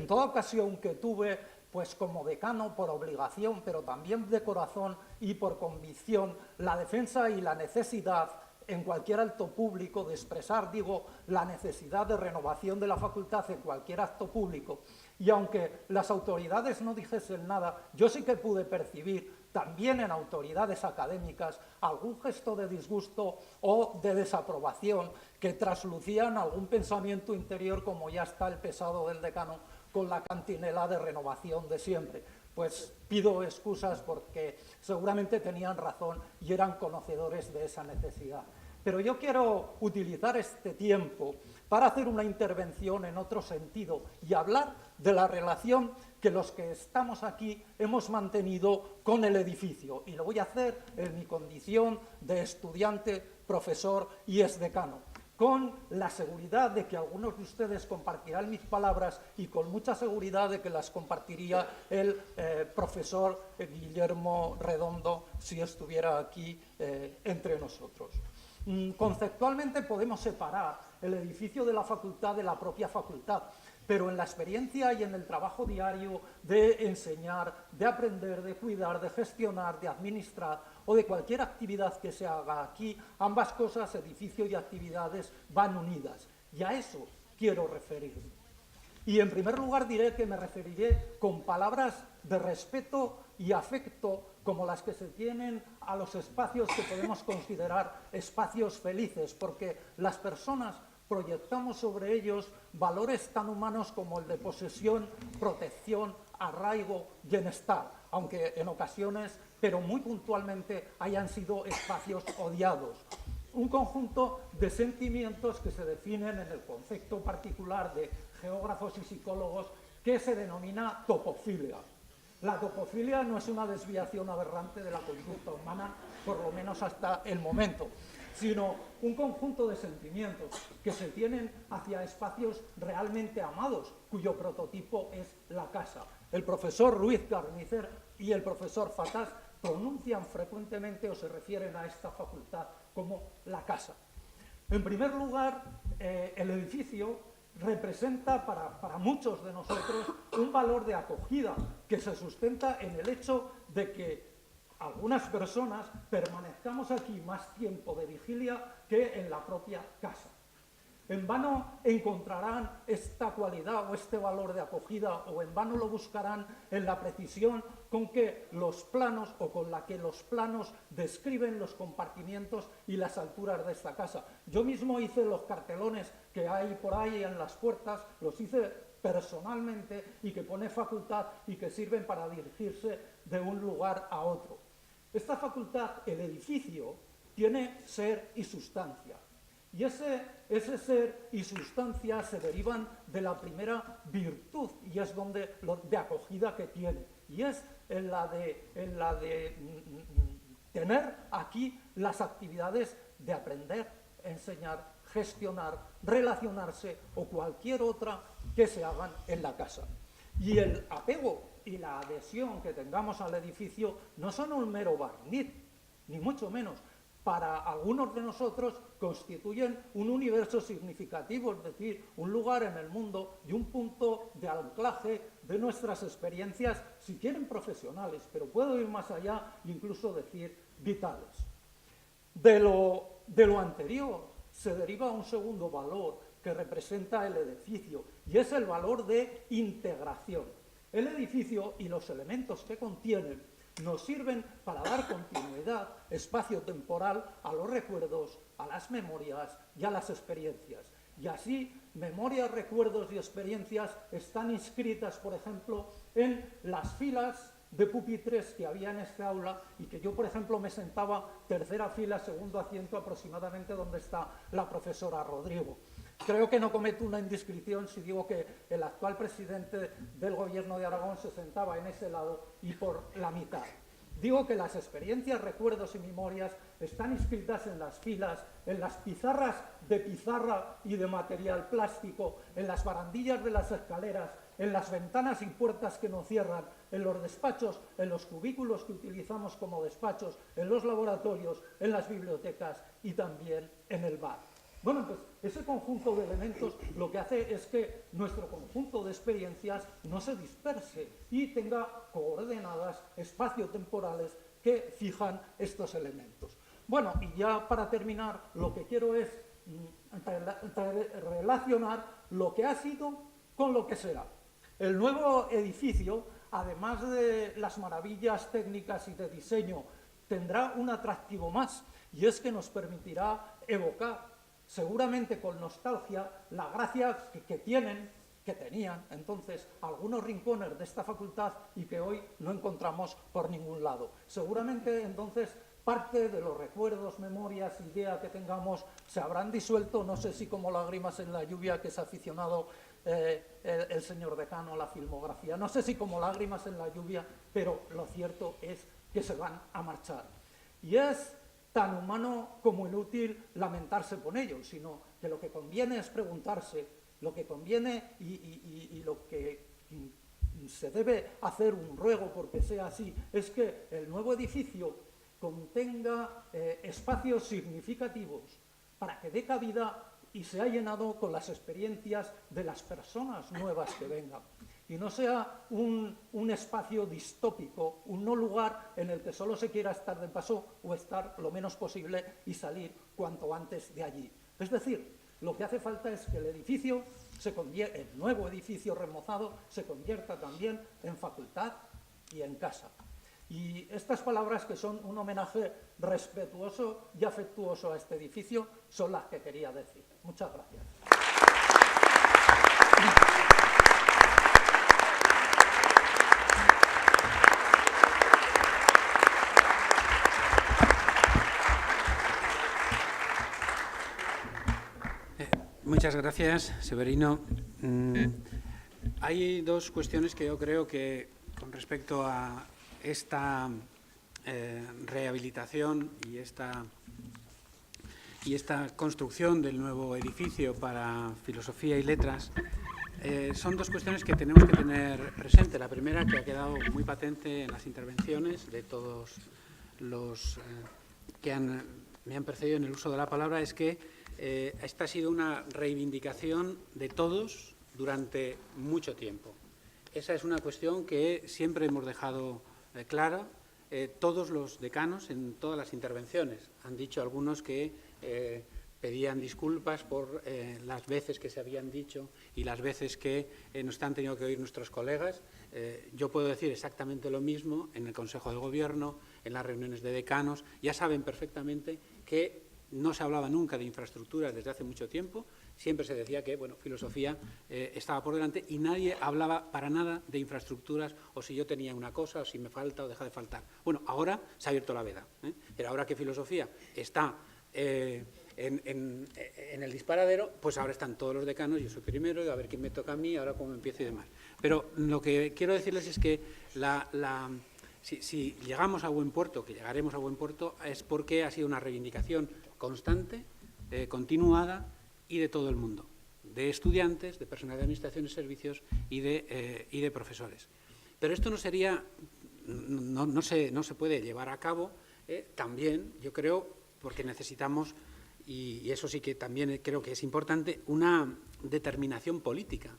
toda ocasión que tuve, pues como decano por obligación, pero también de corazón y por convicción, la defensa y la necesidad en cualquier acto público de expresar, la necesidad de renovación de la facultad en cualquier acto público. Y aunque las autoridades no dijesen nada, yo sí que pude percibir también en autoridades académicas algún gesto de disgusto o de desaprobación que traslucían algún pensamiento interior, como ya está el pesado del decano con la cantinela de renovación de siempre. Pues pido excusas porque seguramente tenían razón y eran conocedores de esa necesidad. Pero yo quiero utilizar este tiempo para hacer una intervención en otro sentido y hablar de la relación que los que estamos aquí hemos mantenido con el edificio. Y lo voy a hacer en mi condición de estudiante, profesor y exdecano, con la seguridad de que algunos de ustedes compartirán mis palabras y con mucha seguridad de que las compartiría el profesor Guillermo Redondo si estuviera aquí entre nosotros. Conceptualmente podemos separar el edificio de la facultad de la propia facultad, pero en la experiencia y en el trabajo diario de enseñar, de aprender, de cuidar, de gestionar, de administrar o de cualquier actividad que se haga aquí, ambas cosas, edificio y actividades, van unidas. Y a eso quiero referirme. Y en primer lugar diré que me referiré con palabras de respeto y afecto como las que se tienen a los espacios que podemos considerar espacios felices, porque las personas proyectamos sobre ellos valores tan humanos como el de posesión, protección, arraigo, bienestar, aunque en ocasiones, pero muy puntualmente, hayan sido espacios odiados. Un conjunto de sentimientos que se definen en el concepto particular de geógrafos y psicólogos que se denomina topofilia. La topofilia no es una desviación aberrante de la conducta humana, por lo menos hasta el momento, sino un conjunto de sentimientos que se tienen hacia espacios realmente amados, cuyo prototipo es la casa. El profesor Ruiz Carnicer y el profesor Fatás pronuncian frecuentemente o se refieren a esta facultad como la casa. En primer lugar, el edificio representa para muchos de nosotros un valor de acogida que se sustenta en el hecho de que algunas personas permanezcamos aquí más tiempo de vigilia que en la propia casa. En vano encontrarán esta cualidad o este valor de acogida, o en vano lo buscarán en la precisión con que los planos o con la que los planos describen los compartimientos y las alturas de esta casa. Yo mismo hice los cartelones que hay por ahí en las puertas, los hice personalmente y que pone facultad y que sirven para dirigirse de un lugar a otro. Esta facultad, el edificio, tiene ser y sustancia. Y ese ser y sustancia se derivan de la primera virtud, y es de acogida que tiene. Y es en la de tener aquí las actividades de aprender, enseñar, gestionar, relacionarse o cualquier otra que se hagan en la casa. Y el apego y la adhesión que tengamos al edificio no son un mero barniz, ni mucho menos. Para algunos de nosotros constituyen un universo significativo, es decir, un lugar en el mundo y un punto de anclaje de nuestras experiencias, si quieren profesionales, pero puedo ir más allá, incluso decir vitales. De lo anterior se deriva un segundo valor que representa el edificio, y es el valor de integración. El edificio y los elementos que contienen nos sirven para dar continuidad espacio-temporal a los recuerdos, a las memorias y a las experiencias. Y así, memorias, recuerdos y experiencias están inscritas, por ejemplo, en las filas de pupitres que había en esta aula y que yo, por ejemplo, me sentaba tercera fila, segundo asiento aproximadamente donde está la profesora Rodrigo. Creo que no cometo una indiscreción si digo que el actual presidente del Gobierno de Aragón se sentaba en ese lado y por la mitad. Digo que las experiencias, recuerdos y memorias están inscritas en las filas, en las pizarras de pizarra y de material plástico, en las barandillas de las escaleras, en las ventanas y puertas que nos cierran, en los despachos, en los cubículos que utilizamos como despachos, en los laboratorios, en las bibliotecas y también en el bar. Bueno, pues ese conjunto de elementos lo que hace es que nuestro conjunto de experiencias no se disperse y tenga coordenadas espaciotemporales que fijan estos elementos. Bueno, y ya para terminar, lo que quiero es relacionar lo que ha sido con lo que será. El nuevo edificio, además de las maravillas técnicas y de diseño, tendrá un atractivo más, y es que nos permitirá evocar, seguramente con nostalgia, la gracia que tenían entonces algunos rincones de esta facultad y que hoy no encontramos por ningún lado. Seguramente entonces parte de los recuerdos, memorias, ideas que tengamos se habrán disuelto, no sé si como lágrimas en la lluvia, que es aficionado el señor decano a la filmografía, no sé si como lágrimas en la lluvia, pero lo cierto es que se van a marchar. Y es tan humano como inútil lamentarse por ello, sino que lo que conviene es preguntarse, lo que conviene y lo que se debe hacer un ruego porque sea así, es que el nuevo edificio contenga espacios significativos para que dé cabida y sea llenado con las experiencias de las personas nuevas que vengan. Y no sea un espacio distópico, un no lugar en el que solo se quiera estar de paso o estar lo menos posible y salir cuanto antes de allí. Es decir, lo que hace falta es que el edificio, el nuevo edificio remozado, se convierta también en facultad y en casa. Y estas palabras, que son un homenaje respetuoso y afectuoso a este edificio, son las que quería decir. Muchas gracias. Muchas gracias, Severino. Hay dos cuestiones que yo creo que, con respecto a esta rehabilitación y esta construcción del nuevo edificio para Filosofía y Letras, son dos cuestiones que tenemos que tener presente. La primera, que ha quedado muy patente en las intervenciones de todos los que me han precedido en el uso de la palabra, es que esta ha sido una reivindicación de todos durante mucho tiempo. Esa es una cuestión que siempre hemos dejado clara. Todos los decanos, en todas las intervenciones, han dicho algunos que pedían disculpas por las veces que se habían dicho y las veces que nos han tenido que oír nuestros colegas. Yo puedo decir exactamente lo mismo en el Consejo de Gobierno, en las reuniones de decanos. Ya saben perfectamente que no se hablaba nunca de infraestructuras desde hace mucho tiempo. Siempre se decía que, bueno, filosofía estaba por delante y nadie hablaba para nada de infraestructuras o si yo tenía una cosa o si me falta o deja de faltar. Bueno, ahora se ha abierto la veda. Pero ahora que filosofía está en el disparadero, pues ahora están todos los decanos, yo soy primero, y a ver quién me toca a mí, ahora cómo empiezo y demás. Pero lo que quiero decirles es que si llegamos a buen puerto, que llegaremos a buen puerto, es porque ha sido una reivindicación constante, continuada y de todo el mundo, de estudiantes, de personal de administración y servicios y de profesores. Pero esto no sería, no se puede llevar a cabo también, yo creo, porque necesitamos, y eso sí que también creo que es importante, una determinación política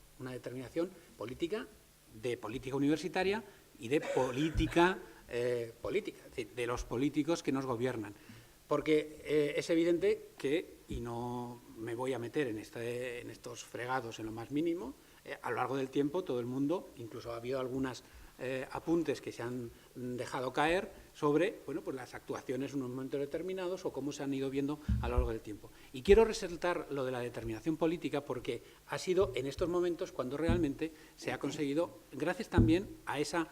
de política universitaria y de política, es decir, de los políticos que nos gobiernan. Porque es evidente que, y no me voy a meter en estos fregados en lo más mínimo, a lo largo del tiempo todo el mundo, incluso ha habido algunos apuntes que se han dejado caer sobre, bueno, pues las actuaciones en unos momentos determinados o cómo se han ido viendo a lo largo del tiempo. Y quiero resaltar lo de la determinación política porque ha sido en estos momentos cuando realmente se ha conseguido, gracias también a esa,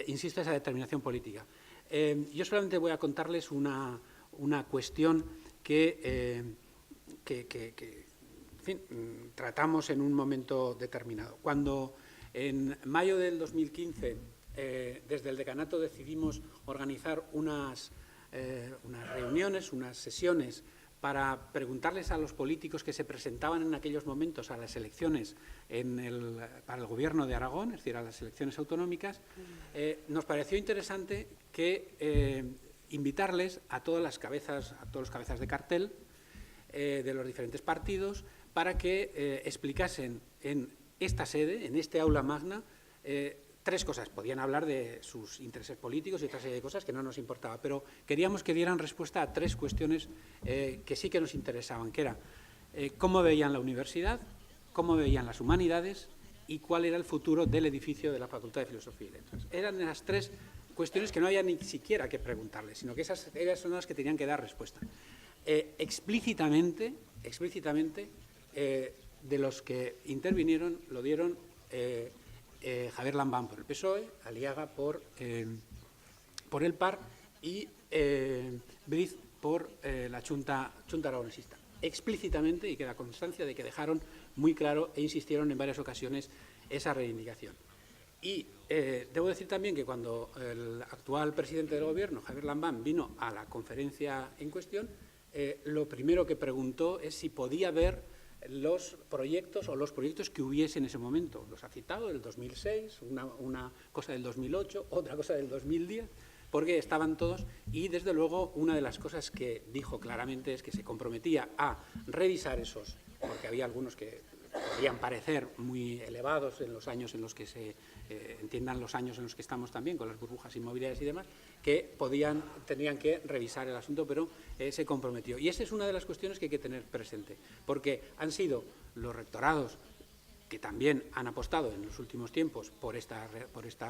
insisto, a esa determinación política. Yo solamente voy a contarles una cuestión que en fin, tratamos en un momento determinado. Cuando en mayo del 2015, desde el decanato decidimos organizar unas reuniones, unas sesiones para preguntarles a los políticos que se presentaban en aquellos momentos a las elecciones para el Gobierno de Aragón, es decir, a las elecciones autonómicas, nos pareció interesante que invitarles a todos los cabezas de cartel de los diferentes partidos para que explicasen en esta sede, en este aula magna, tres cosas. Podían hablar de sus intereses políticos y otra serie de cosas que no nos importaba, pero queríamos que dieran respuesta a tres cuestiones que sí que nos interesaban, que era cómo veían la universidad, cómo veían las humanidades y cuál era el futuro del edificio de la Facultad de Filosofía y Letras. Eran las tres cuestiones que no había ni siquiera que preguntarles, sino que esas son las que tenían que dar respuesta. Explícitamente, de los que intervinieron, lo dieron Javier Lambán por el PSOE, Aliaga por el PAR y Briz por la Junta Aragonesista. Explícitamente, y queda constancia de que dejaron muy claro e insistieron en varias ocasiones esa reivindicación. Y debo decir también que cuando el actual presidente del Gobierno, Javier Lambán, vino a la conferencia en cuestión, lo primero que preguntó es si podía ver los proyectos que hubiese en ese momento. Los ha citado del 2006, una cosa del 2008, otra cosa del 2010, porque estaban todos, y desde luego una de las cosas que dijo claramente es que se comprometía a revisar esos, porque había algunos que podrían parecer muy elevados en los años en los que entiendan los años en los que estamos también, con las burbujas inmobiliarias y demás, que tenían que revisar el asunto, pero se comprometió. Y esa es una de las cuestiones que hay que tener presente, porque han sido los rectorados que también han apostado en los últimos tiempos por esta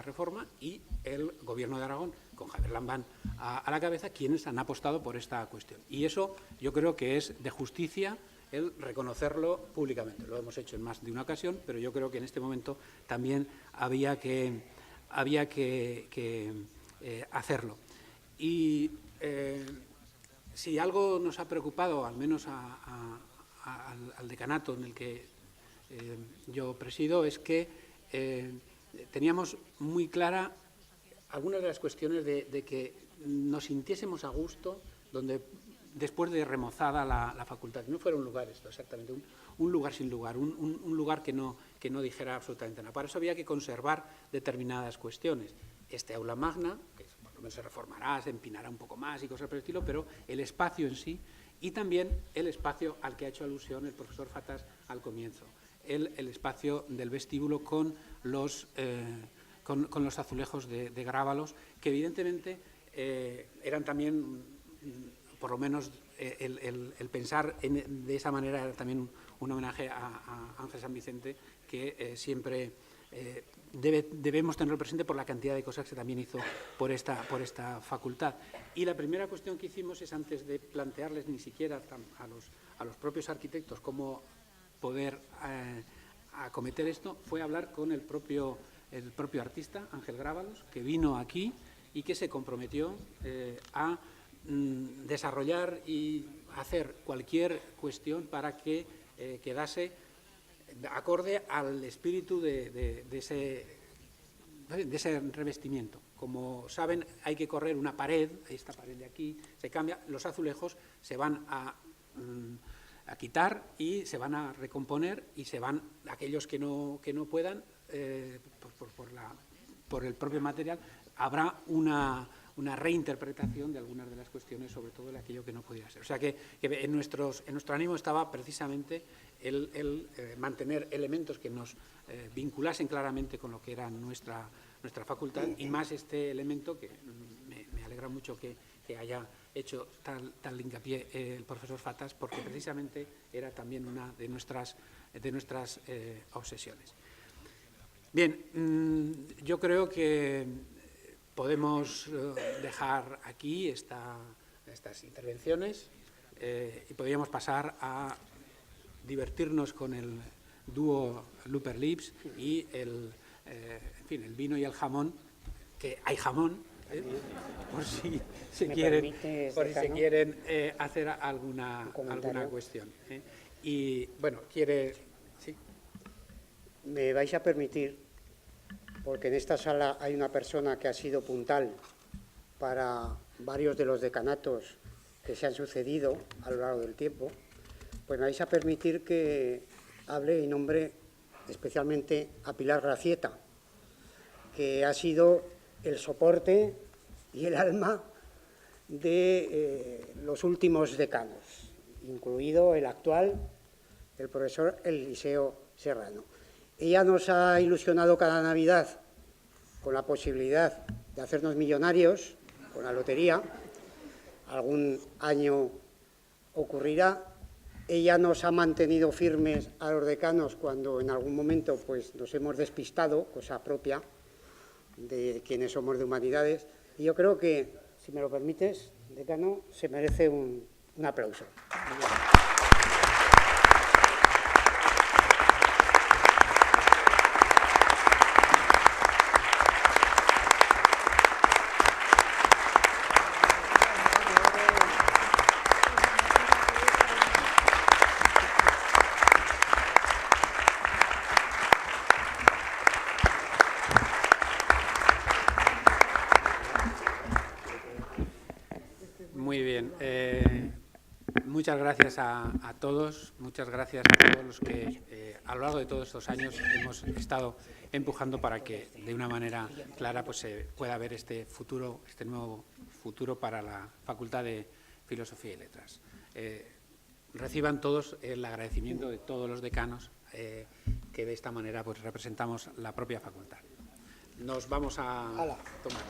reforma, y el Gobierno de Aragón, con Javier Lambán a la cabeza, quienes han apostado por esta cuestión. Y eso yo creo que es de justicia el reconocerlo públicamente. Lo hemos hecho en más de una ocasión, pero yo creo que en este momento también había que hacerlo. Y si algo nos ha preocupado, al menos al decanato en el que yo presido, es que teníamos muy clara algunas de las cuestiones de que nos sintiésemos a gusto después de remozada la facultad. No fuera un lugar esto, exactamente, un lugar sin lugar, un lugar que no dijera absolutamente nada. Para eso había que conservar determinadas cuestiones. Este aula magna, que por lo menos se reformará, se empinará un poco más y cosas por el estilo, pero el espacio en sí, y también el espacio al que ha hecho alusión el profesor Fatas al comienzo, el espacio del vestíbulo con los azulejos de Grábalos, que evidentemente eran también, por lo menos el pensar de esa manera era también un homenaje a Ángel San Vicente, que siempre debemos tenerlo presente por la cantidad de cosas que también hizo por esta facultad. Y la primera cuestión que hicimos es, antes de plantearles ni siquiera a los propios arquitectos cómo poder acometer esto, fue hablar con el propio artista, Ángel Grábalos, que vino aquí y que se comprometió a desarrollar y hacer cualquier cuestión para que quedase acorde al espíritu de ese revestimiento. Como saben, hay que correr una pared, esta pared de aquí se cambia, los azulejos se van a quitar y se van a recomponer, y se van aquellos que no puedan por el propio material. Habrá una reinterpretación de algunas de las cuestiones, sobre todo de aquello que no podía ser. O sea que en nuestro ánimo estaba precisamente el mantener elementos que nos vinculasen claramente con lo que era nuestra facultad, y más este elemento que me alegra mucho que haya hecho tal hincapié el profesor Fatas, porque precisamente era también una de nuestras obsesiones. Bien, yo creo que podemos dejar aquí estas intervenciones y podríamos pasar a divertirnos con el dúo Looper Lips y el vino y el jamón, que hay jamón, por si se quieren hacer alguna cuestión. Y bueno, ¿sí? Me vais a permitir, porque en esta sala hay una persona que ha sido puntal para varios de los decanatos que se han sucedido a lo largo del tiempo, pues me vais a permitir que hable y nombre especialmente a Pilar Gracieta, que ha sido el soporte y el alma de los últimos decanos, incluido el actual, el profesor Eliseo Serrano. Ella nos ha ilusionado cada Navidad con la posibilidad de hacernos millonarios con la lotería. Algún año ocurrirá. Ella nos ha mantenido firmes a los decanos cuando en algún momento pues, nos hemos despistado, cosa propia de quienes somos de humanidades. Y yo creo que, si me lo permites, decano, se merece un aplauso. Muy bien. Muchas gracias a todos, muchas gracias a todos los que a lo largo de todos estos años hemos estado empujando para que de una manera clara pues, se pueda ver este futuro, este nuevo futuro para la Facultad de Filosofía y Letras. Reciban todos el agradecimiento de todos los decanos que de esta manera pues, representamos la propia facultad. Nos vamos a tomar.